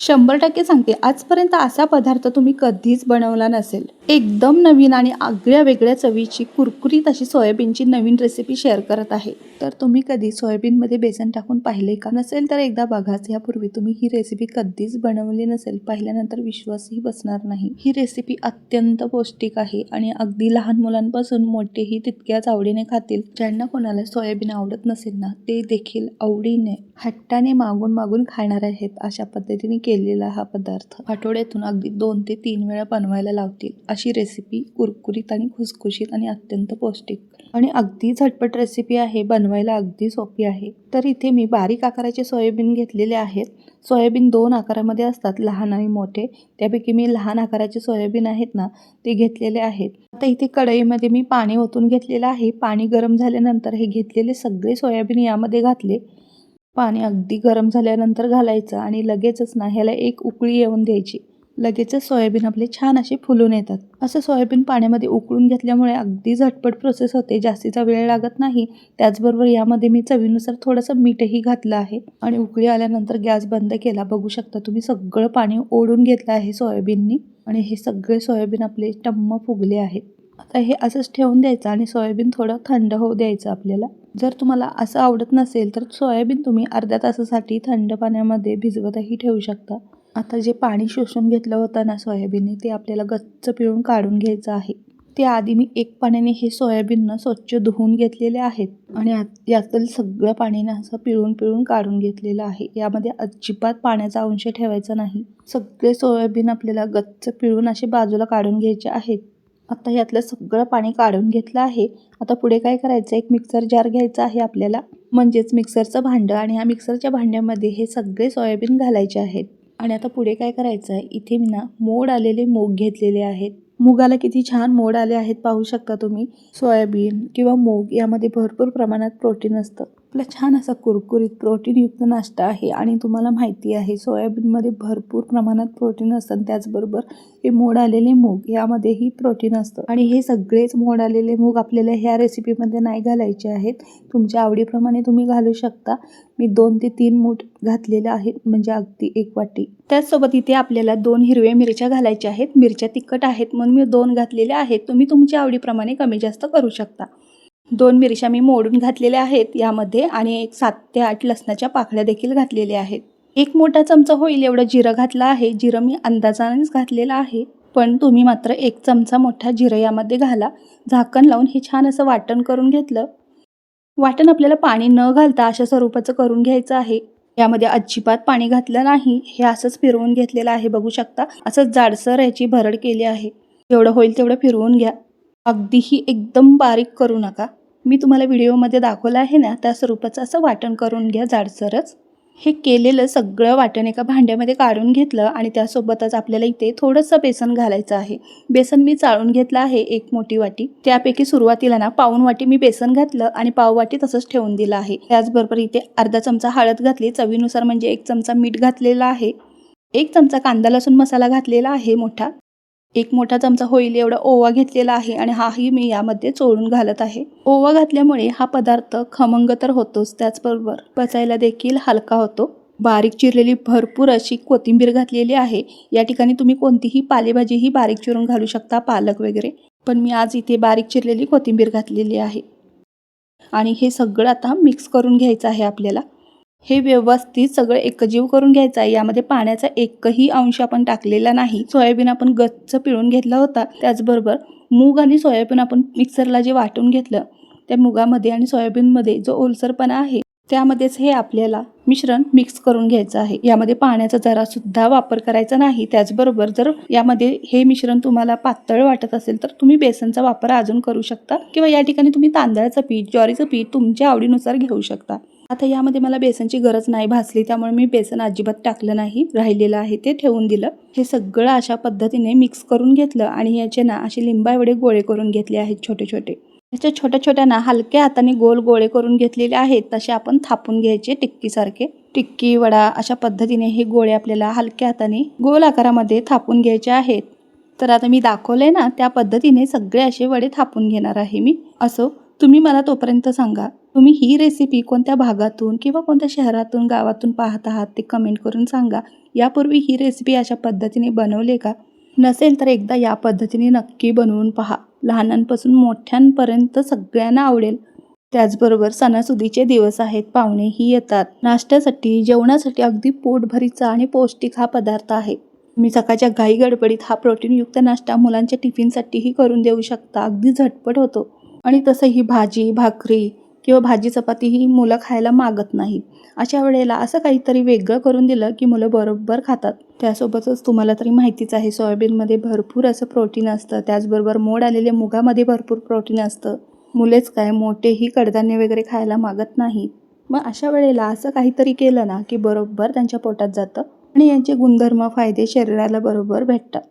100% सांगते, आजपर्यंत असा पदार्थ तुम्ही कधीच बनवला नसेल. एकदम नवीन आणि आगळ्या वेगळ्या चवीची कुरकुरीत अशी सोयाबीनची नवीन रेसिपी शेअर करत आहे. तर तुम्ही कधी सोयाबीनमध्ये बेसन टाकून पाहिले का? नसेल तर एकदा बघाच. यापूर्वी तुम्ही ही रेसिपी कधीच बनवली नसेल, पाहिल्यानंतर विश्वासही बसणार नाही. ही रेसिपी अत्यंत पौष्टिक आहे आणि अगदी लहान मुलांपासून मोठेही तितक्याच आवडीने खातील. ज्यांना कोणाला सोयाबीन आवडत नसेल ना, ते देखील आवडीने हट्टाने मागून मागून खाणार आहेत. अशा पद्धतीने केलेला हा पदार्थ आठवड्यातून अगदी 2 ते 3 वेळा बनवायला लावतील अशी रेसिपी कुरकुरीत आणि खुसखुशीत आणि अत्यंत पौष्टिक आणि अगदी झटपट रेसिपी आहे. बनवायला अगदी सोपी आहे. तर इथे मी बारीक आकाराचे सोयाबीन घेतलेले आहेत. सोयाबीन 2 आकारामध्ये असतात, लहान आणि मोठे. त्यापैकी मी लहान आकाराचे सोयाबीन आहेत ना, ते घेतलेले आहेत. आता इथे कढईमध्ये मी पाणी ओतून घेतलेलं आहे. पाणी गरम झाल्यानंतर हे घेतलेले सगळे सोयाबीन यामध्ये घातले. पाणी अगदी गरम झाल्यानंतर घालायचं आणि लगेचच ना ह्याला एक उकळी येऊन द्यायची. लगेचच सोयाबीन आपले छान असे फुलून येतात. असं सोयाबीन पाण्यामध्ये उकळून घेतल्यामुळे अगदी झटपट प्रोसेस होते, जास्तीचा वेळ लागत नाही. त्याचबरोबर यामध्ये मी चवीनुसार थोडंसं मीठही घातलं आहे आणि उकळी आल्यानंतर गॅस बंद केला. बघू शकता तुम्ही, सगळं पाणी ओढून घेतलं आहे सोयाबीननी आणि हे सगळे सोयाबीन आपले टम्म फुगले आहेत. आता हे असंच ठेवून द्यायचं आणि सोयाबीन थोडं थंड होऊ द्यायचं आपल्याला. जर तुम्हाला असं आवडत नसेल तर सोयाबीन तुम्ही अर्ध्या तासासाठी थंड पाण्यामध्ये भिजवतही ठेवू शकता. आता जे पाणी शोषून घेतलं होतं ना सोयाबीनने, ते आपल्याला गच्च पिळून काढून घ्यायचं आहे. त्याआधी मी एक पाण्याने हे सोयाबीन स्वच्छ धुवून घेतलेले आहेत आणि यातील सगळं पाणी असं पिळून पिळून काढून घेतलेलं आहे. यामध्ये अजिबात पाण्याचा अंश ठेवायचा नाही. सगळे सोयाबीन आपल्याला गच्च पिळून असे बाजूला काढून घ्यायचे आहेत. आता यातलं सगळं पाणी काढून घेतलं आहे. आता पुढे काय करायचं, एक मिक्सर जार घ्यायचा आहे आपल्याला, म्हणजेच मिक्सरचं भांडं. आणि ह्या मिक्सरच्या भांड्यामध्ये हे सगळे सोयाबीन घालायचे आहेत. आणि आता पुढे काय करायचं आहे, इथे मी मोड आलेले मूग घेतलेले आहेत. मुगाला किती छान मोड आले आहेत पाहू शकता तुम्ही. सोयाबीन किंवा मूग यामध्ये भरपूर प्रमाणात प्रोटीन असतं. आपला छान असा कुरकुरीत प्रोटीनयुक्त नाश्ता आहे आणि तुम्हाला माहिती आहे सोयाबीनमध्ये भरपूर प्रमाणात प्रोटीन असतं. त्याचबरोबर हे मोड आलेले मूग यामध्येही प्रोटीन असतं आणि हे सगळेच मोड आलेले मूग आपल्याला ह्या रेसिपीमध्ये नाही घालायचे आहेत. तुमच्या आवडीप्रमाणे तुम्ही घालू शकता. मी 2 ते 3 मूठ घातलेले आहेत, म्हणजे अगदी 1 वाटी. त्याचसोबत इथे आपल्याला 2 हिरव्या मिरच्या घालायच्या आहेत. मिरच्या तिखट आहेत म्हणून मी 2 घातलेल्या आहेत. तुम्ही तुमच्या आवडीप्रमाणे कमी जास्त करू शकता. 2 मिरच्या मी मोडून घातलेल्या आहेत यामध्ये आणि एक 7 ते 8 लसणाच्या पाकळ्या देखील घातलेल्या आहेत. 1 मोठा चमचा होईल एवढं जिरं घातलं आहे. जिरं मी अंदाजानेच घातलेलं आहे, पण तुम्ही मात्र 1 चमचा मोठा जिरं यामध्ये घाला. झाकण लावून हे छान असं वाटण करून घेतलं. वाटण आपल्याला पाणी न घालता अशा स्वरूपाचं करून घ्यायचं आहे. यामध्ये अजिबात पाणी घातलं नाही. हे असंच फिरवून घेतलेलं आहे. बघू शकता, असंच जाडसर याची भरड केली आहे. जेवढं होईल तेवढं फिरवून घ्या. अगदीही एकदम बारीक करू नका. मी तुम्हाला व्हिडिओमध्ये दाखवलं आहे ना, त्या स्वरूपाचं असं वाटण करून घ्या जाडसरच. हे केलेलं सगळं वाटण एका भांड्यामध्ये काढून घेतलं आणि त्यासोबतच आपल्याला इथे थोडंसं बेसन घालायचं आहे. बेसन मी चाळून घेतलं आहे 1 मोठी वाटी. त्यापैकी सुरुवातीला ना पाऊण वाटी मी बेसन घातलं आणि पाव वाटी तसंच ठेवून दिलं आहे. त्याचबरोबर इथे अर्धा चमचा हळद घातली चवीनुसार, म्हणजे 1 चमचा मीठ घातलेला आहे. 1 चमचा कांदा लसूण मसाला घातलेला आहे मोठा. 1 मोठा चमचा होईल एवढा ओवा घेतलेला आहे आणि हाही मी यामध्ये चोळून घालत आहे. ओवा घातल्यामुळे हा पदार्थ खमंग तर होतोच, त्याचबरोबर पचायला देखील हलका होतो. बारीक चिरलेली भरपूर अशी कोथिंबीर घातलेली आहे. या ठिकाणी तुम्ही कोणतीही पालेभाजीही बारीक चिरून घालू शकता, पालक वगैरे, पण मी आज इथे बारीक चिरलेली कोथिंबीर घातलेली आहे. आणि हे सगळं आता मिक्स करून घ्यायचं आहे आपल्याला. हे व्यवस्थित सगळं एकजीव करून घ्यायचं आहे. यामध्ये पाण्याचा एकही अंश आपण टाकलेला नाही. सोयाबीन आपण गच्च पिळून घेतला होता. त्याचबरोबर मूग आणि सोयाबीन आपण मिक्सरला जे वाटून घेतलं, त्या मुगामध्ये आणि सोयाबीनमध्ये जो ओलसरपणा आहे त्यामध्येच हे आपल्याला मिश्रण मिक्स करून घ्यायचं आहे. यामध्ये पाण्याचा जरासुद्धा वापर करायचा नाही. त्याचबरोबर जर यामध्ये हे मिश्रण तुम्हाला पातळ वाटत असेल तर तुम्ही बेसनचा वापर अजून करू शकता किंवा या ठिकाणी तुम्ही तांदळाचं पीठ, ज्वारीचं पीठ तुमच्या आवडीनुसार घेऊ शकता. आता यामध्ये मला बेसनची गरज नाही भासली, त्यामुळे मी बेसन अजिबात टाकलं नाही. राहिलेलं आहे ते ठेवून दिलं. हे सगळं अशा पद्धतीने मिक्स करून घेतलं आणि याचे ना असे लिंबा एवढे गोळे करून घेतले आहेत छोटे छोटे. याच्या छोट्या छोट्या ना हलक्या हाताने गोल गोळे करून घेतलेले आहेत. तसे आपण थापून घ्यायचे टिक्कीसारखे. टिक्की, वडा अशा पद्धतीने हे गोळे आपल्याला हलक्या हाताने गोल आकारामध्ये थापून घ्यायचे आहेत. तर आता मी दाखवलंय ना त्या पद्धतीने सगळे असे वडे थापून घेणार आहे मी. असो, तुम्ही मला तोपर्यंत सांगा तुम्ही ही रेसिपी कोणत्या भागातून किंवा कोणत्या शहरातून गावातून पाहत आहात ते कमेंट करून सांगा. यापूर्वी ही रेसिपी अशा पद्धतीने बनवले का? नसेल तर एकदा या पद्धतीने नक्की बनवून पहा. लहानांपासून मोठ्यांपर्यंत सगळ्यांना आवडेल. त्याचबरोबर सणासुदीचे दिवस आहेत, पाहुणेही येतात. नाश्त्यासाठी, जेवणासाठी अगदी पोटभरीचा आणि पौष्टिक हा पदार्थ आहे. तुम्ही सकाळच्या घाई गडबडीत हा प्रोटीनयुक्त नाश्ता मुलांच्या टिफिनसाठीही करून देऊ शकता. अगदी झटपट होतो. आणि तसंही भाजी, भाकरी किंवा भाजी चपाती ही मुलं खायला मागत नाहीत. अशा वेळेला असं काहीतरी वेगळं करून दिलं की मुलं बरोबर खातात. त्यासोबतच तुम्हाला तरी माहितीच आहे, सोयाबीनमध्ये भरपूर असं प्रोटीन असतं. त्याचबरोबर मोड आलेल्या मुगामध्ये भरपूर प्रोटीन असतं. मुलेच काय, मोठेही कडधान्य वगैरे खायला मागत नाहीत. मग अशा वेळेला असं काहीतरी केलं ना की बरोबर त्यांच्या पोटात जातं आणि यांचे गुणधर्म, फायदे शरीराला बरोबर भेटतात.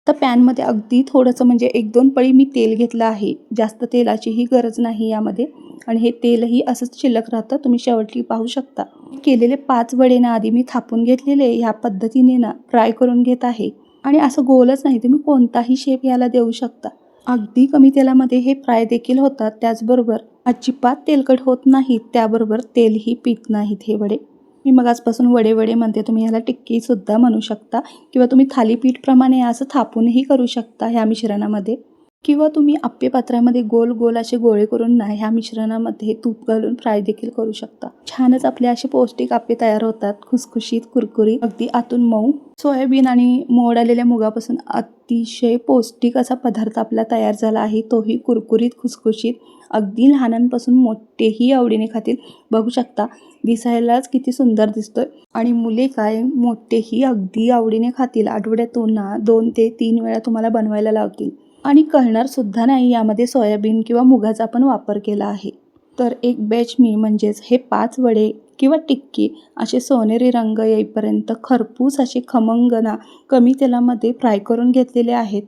तर पॅनमध्ये अगदी थोडंसं म्हणजे 1-2 पळी मी तेल घेतलं आहे. जास्त तेलाचीही गरज नाही यामध्ये आणि हे तेलही असंच शिल्लक राहतं. तुम्ही शेवटी पाहू शकता. केलेले 5 वडे ना आधी मी थापून घेतलेले ह्या पद्धतीने ना फ्राय करून घेत आहे. आणि असं गोलच नाही, तुम्ही कोणताही शेप याला देऊ शकता. अगदी कमी तेलामध्ये हे फ्राय देखील होतात. त्याचबरोबर अजिबात तेलकट होत नाहीत. त्याबरोबर तेलही पित नाहीत हे वडे. मी मगाचपासून वडे म्हणते, तुम्ही ह्याला टिक्कीसुद्धा म्हणू शकता किंवा तुम्ही थालीपीठप्रमाणे असं थापूनही करू शकता ह्या मिश्रणामध्ये. किंवा तुम्ही आप्पेपात्रामध्ये गोल असे गोळे करून ना ह्या मिश्रणामध्ये तूप घालून फ्राय देखील करू शकता. छानच आपले असे पौष्टिक आप्पे तयार होतात. खुसखुशीत, कुरकुरीत, अगदी आतून मऊ. सोयाबीन आणि मोड आलेल्या मुगापासून अतिशय पौष्टिक असा पदार्थ आपला तयार झाला आहे. तोही कुरकुरीत, खुसखुशीत. अगदी लहानांपासून मोठेही आवडीने खातील. बघू शकता दिसायलाच किती सुंदर दिसतोय आणि मुले काय, मोठेही अगदी आवडीने खातील. आठवड्यातून ना 2 ते 3 वेळा तुम्हाला बनवायला लावतील आणि कळणार सुद्धा नाही यामध्ये सोयाबीन किंवा मुगाचा आपण वापर केला आहे. तर एक बॅच मी म्हणजेच हे 5 वडे किंवा टिक्की असे सोनेरी रंग येईपर्यंत खरपूस असे खमंग ना कमी तेलामध्ये फ्राय करून घेतलेले आहेत.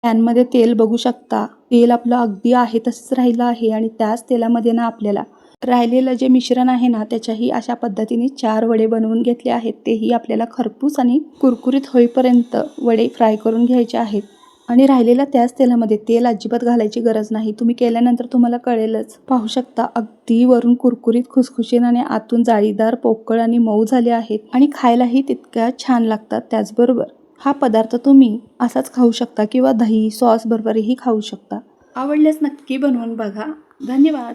पॅनमध्ये तेल बघू शकता. तेल आपलं अगदी आहे तसंच राहिलं आहे आणि त्याच तेलामध्ये ना आपल्याला राहिलेलं जे मिश्रण आहे ना त्याच्याही अशा पद्धतीने 4 वडे बनवून घेतले आहेत. तेही आपल्याला खरपूस आणि कुरकुरीत होईपर्यंत वडे फ्राय करून घ्यायचे आहेत. आणि राहिलेल्या त्याच तेलामध्ये तेल अजिबात घालायची गरज नाही. तुम्ही केल्यानंतर तुम्हाला कळेलच. पाहू शकता अगदी वरून कुरकुरीत, खुसखुशीत आणि आतून जाळीदार, पोकळ आणि मऊ झाले आहेत आणि खायलाही तितक्या छान लागतात. त्याचबरोबर हा पदार्थ तुम्ही असाच खाऊ शकता किंवा दही, सॉस बरोबरही खाऊ शकता. आवडल्यास नक्की बनवून बघा. धन्यवाद.